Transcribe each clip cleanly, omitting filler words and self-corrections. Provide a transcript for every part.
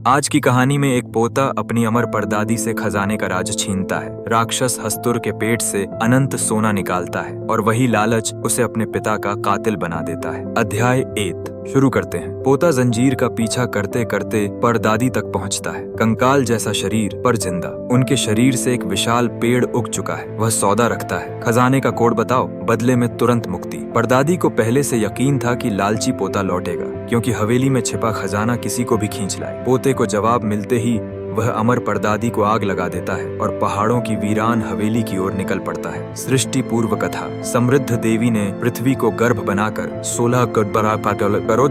आज की कहानी में एक पोता अपनी अमर परदादी से खजाने का राज छीनता है। राक्षस हस्तुर के पेट से अनंत सोना निकालता है और वही लालच उसे अपने पिता का कातिल बना देता है। अध्याय 8 शुरू करते हैं। पोता जंजीर का पीछा करते करते परदादी तक पहुंचता है। कंकाल जैसा शरीर पर जिंदा। उनके शरीर से एक विशाल पेड़ उग चुका है। वह सौदा रखता है, खजाने का कोड बताओ, बदले में तुरंत मुक्ति। परदादी को पहले से यकीन था कि लालची पोता लौटेगा, क्योंकि हवेली में छिपा खजाना किसी को भी खींच लाए। पोते को जवाब मिलते ही वह अमर परदादी को आग लगा देता है और पहाड़ों की वीरान हवेली की ओर निकल पड़ता है। सृष्टि पूर्व कथा। समृद्ध देवी ने पृथ्वी को गर्भ बनाकर 16 करोड़ों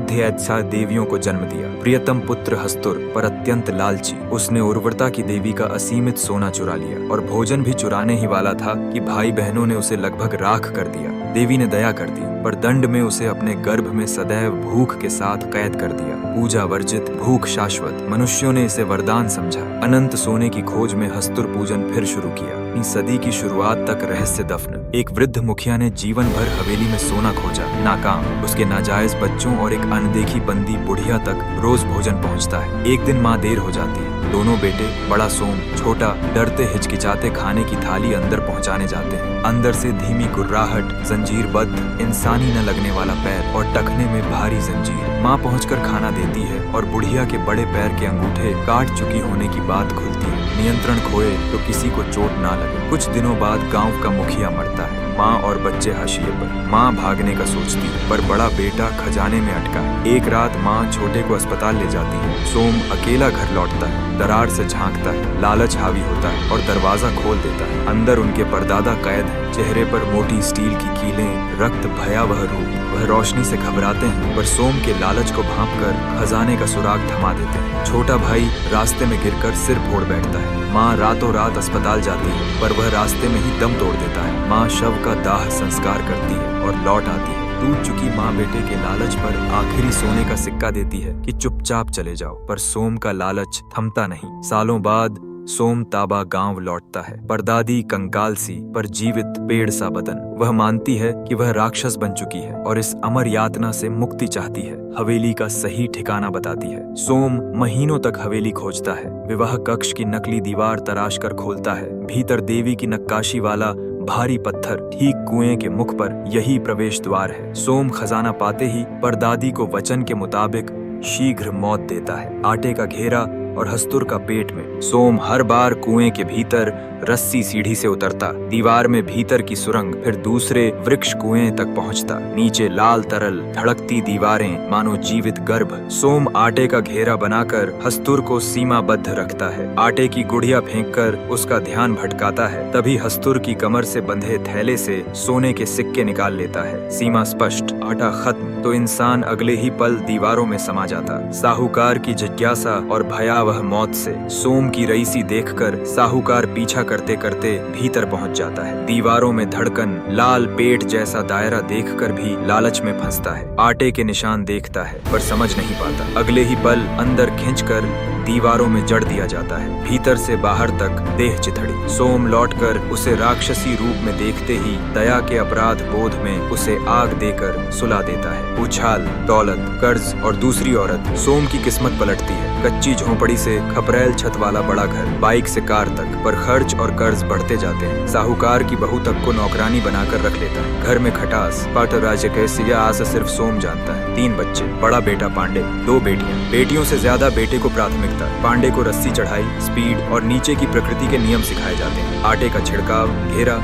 देवियों को जन्म दिया। प्रियतम पुत्र हस्तुर पर अत्यंत लालची, उसने उर्वरता की देवी का असीमित सोना चुरा लिया और भोजन भी चुराने ही वाला था कि भाई बहनों ने उसे लगभग राख कर दिया। देवी ने दया कर दी, पर दंड में उसे अपने गर्भ में सदैव भूख के साथ कैद कर दिया। पूजा वर्जित, भूख शाश्वत। मनुष्यों ने इसे वरदान समझा। अनंत सोने की खोज में हस्तुर पूजन फिर शुरू किया। अपनी सदी की शुरुआत तक रहस्य दफन। एक वृद्ध मुखिया ने जीवन भर हवेली में सोना खोजा, नाकाम। उसके नाजायज बच्चों और एक अनदेखी बंदी बुढ़िया तक रोज भोजन पहुंचता है। एक दिन माँ देर हो जाती है। दोनों बेटे, बड़ा सोम, छोटा, डरते हिचकिचाते खाने की थाली अंदर पहुंचाने जाते हैं। अंदर से धीमी गुर्राहट, जंजीरबद्ध, इंसानी न लगने वाला पैर और टखने में भारी जंजीर। माँ पहुंचकर खाना देती है और बुढ़िया के बड़े पैर के अंगूठे काट चुकी होने की बात खुलती है। नियंत्रण खोए तो किसी को चोट ना लगे। कुछ दिनों बाद गांव का मुखिया मरता है। माँ और बच्चे हाशिए पर। माँ भागने का सोचती है, पर बड़ा बेटा खजाने में अटका है। एक रात माँ छोटे को अस्पताल ले जाती है। सोम अकेला घर लौटता है, दरार से झांकता है। लालच हावी होता है और दरवाजा खोल देता है। अंदर उनके परदादा कैद है। चेहरे पर मोटी स्टील की कीलें, रक्त, भयावह रूप। वह रोशनी से घबराते हैं, पर सोम के लालच को भांपकर खजाने का सुराग थमा देते हैं। छोटा भाई रास्ते में गिरकर सिर फोड़ बैठता है। माँ रातों रात अस्पताल जाती है, पर वह रास्ते में ही दम तोड़ देता है। माँ शव का दाह संस्कार करती है और लौट आती है। टूट चुकी माँ बेटे के लालच पर आखिरी सोने का सिक्का देती है कि चुपचाप चले जाओ, पर सोम का लालच थमता नहीं। सालों बाद सोम ताबा गांव लौटता है। परदादी कंकाल सी, पर जीवित पेड़ सा बदन। वह मानती है कि वह राक्षस बन चुकी है और इस अमर यातना से मुक्ति चाहती है। हवेली का सही ठिकाना बताती है। सोम महीनों तक हवेली खोजता है। विवाह कक्ष की नकली दीवार तराश कर खोलता है। भीतर देवी की नक्काशी वाला भारी पत्थर, ठीक कुएं के मुख पर यही प्रवेश द्वार है। सोम खजाना पाते ही परदादी को वचन के मुताबिक शीघ्र मौत देता है। आटे का घेरा और हस्तुर का पेट में। सोम हर बार कुएं के भीतर रस्सी सीढ़ी से उतरता, दीवार में भीतर की सुरंग, फिर दूसरे वृक्ष कुएं तक पहुंचता। नीचे लाल तरल धड़कती दीवारें, मानो जीवित गर्भ। सोम आटे का घेरा बनाकर हस्तुर को सीमाबद्ध रखता है। आटे की गुड़िया फेंककर उसका ध्यान भटकाता है। तभी हस्तुर की कमर से बंधे थैले से सोने के सिक्के निकाल लेता है। सीमा स्पष्ट, आटा खत्म तो इंसान अगले ही पल दीवारों में समा जाता। साहूकार की जिज्ञासा और भयावह मौत से सोम की रईसी देखकर साहूकार पीछा करते करते भीतर पहुंच जाता है। दीवारों में धड़कन, लाल पेट जैसा दायरा देखकर भी लालच में फंसता है। आटे के निशान देखता है, पर समझ नहीं पाता। अगले ही पल अंदर खींचकर दीवारों में जड़ दिया जाता है। भीतर से बाहर तक देह चिथड़ी। सोम लौटकर उसे राक्षसी रूप में देखते ही दया के अपराध बोध में उसे आग देकर सुला देता है। उछाल, दौलत, कर्ज और दूसरी औरत। सोम की किस्मत पलटती है। कच्ची झोंपड़ी से खपरेल छत वाला बड़ा घर, बाइक से कार तक, पर खर्च और कर्ज बढ़ते जाते हैं। साहूकार की बहू तक को नौकरानी बनाकर रख लेता है। घर में खटास, पाट राज्य कैसे यह आशा सिर्फ सोम जानता है। 3 बच्चे, बड़ा बेटा पांडे, 2 बेटियां। बेटियों से ज्यादा बेटे को प्राथमिकता। पांडे को रस्सी चढ़ाई, स्पीड और नीचे की प्रकृति के नियम सिखाए जाते हैं। आटे का छिड़काव, घेरा,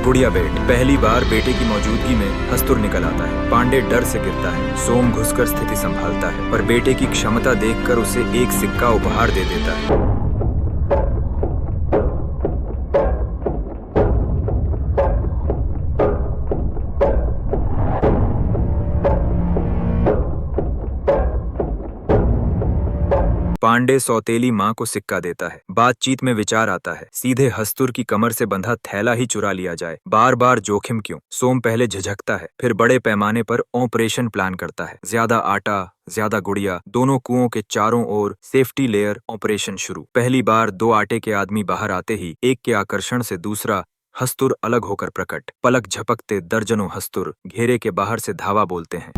गुड़िया बेट। पहली बार बेटे की मौजूदगी में हस्तुर निकल आता है। पांडे डर से गिरता है। सोम घुसकर स्थिति संभालता है, पर बेटे की क्षमता देखकर उसे एक सिक्का उपहार दे देता है। पांडे सौतेली माँ को सिक्का देता है। बातचीत में विचार आता है, सीधे हस्तुर की कमर से बंधा थैला ही चुरा लिया जाए। बार बार जोखिम क्यों? सोम पहले झिझकता है, फिर बड़े पैमाने पर ऑपरेशन प्लान करता है। ज्यादा आटा, ज्यादा गुड़िया, दोनों कुओं के चारों ओर सेफ्टी लेयर ऑपरेशन शुरू। पहली बार 2 आटे के आदमी बाहर आते ही एक के आकर्षण से दूसरा हस्तुर अलग होकर प्रकट। पलक झपकते दर्जनों हस्तुर घेरे के बाहर से धावा बोलते हैं।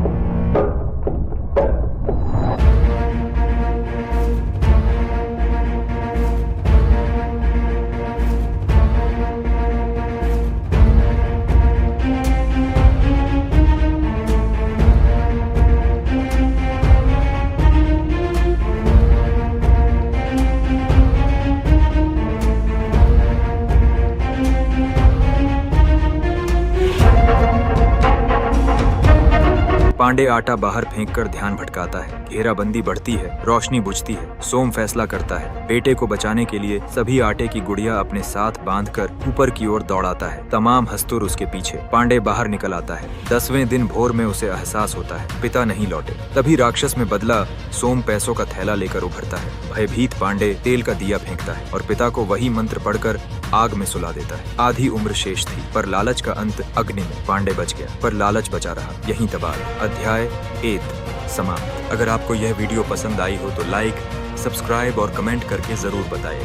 पांडे आटा बाहर फेंककर ध्यान भटकाता है। घेराबंदी बढ़ती है, रोशनी बुझती है। सोम फैसला करता है, बेटे को बचाने के लिए सभी आटे की गुड़िया अपने साथ बांधकर ऊपर की ओर दौड़ाता है। तमाम हस्तुर उसके पीछे। पांडे बाहर निकल आता है। 10वें दिन भोर में उसे एहसास होता है, पिता नहीं लौटे। तभी राक्षस में बदला सोम पैसों का थैला लेकर उभरता है। भयभीत पांडे तेल का दिया फेंकता है और पिता को वही मंत्र पढ़कर आग में सुला देता है। आधी उम्र शेष थी, पर लालच का अंत अग्नि में। पांडे बच गया, पर लालच बचा रहा। यहीं तबाह। अध्याय 8 समाप्त। अगर आपको यह वीडियो पसंद आई हो तो लाइक, सब्सक्राइब और कमेंट करके जरूर बताएं।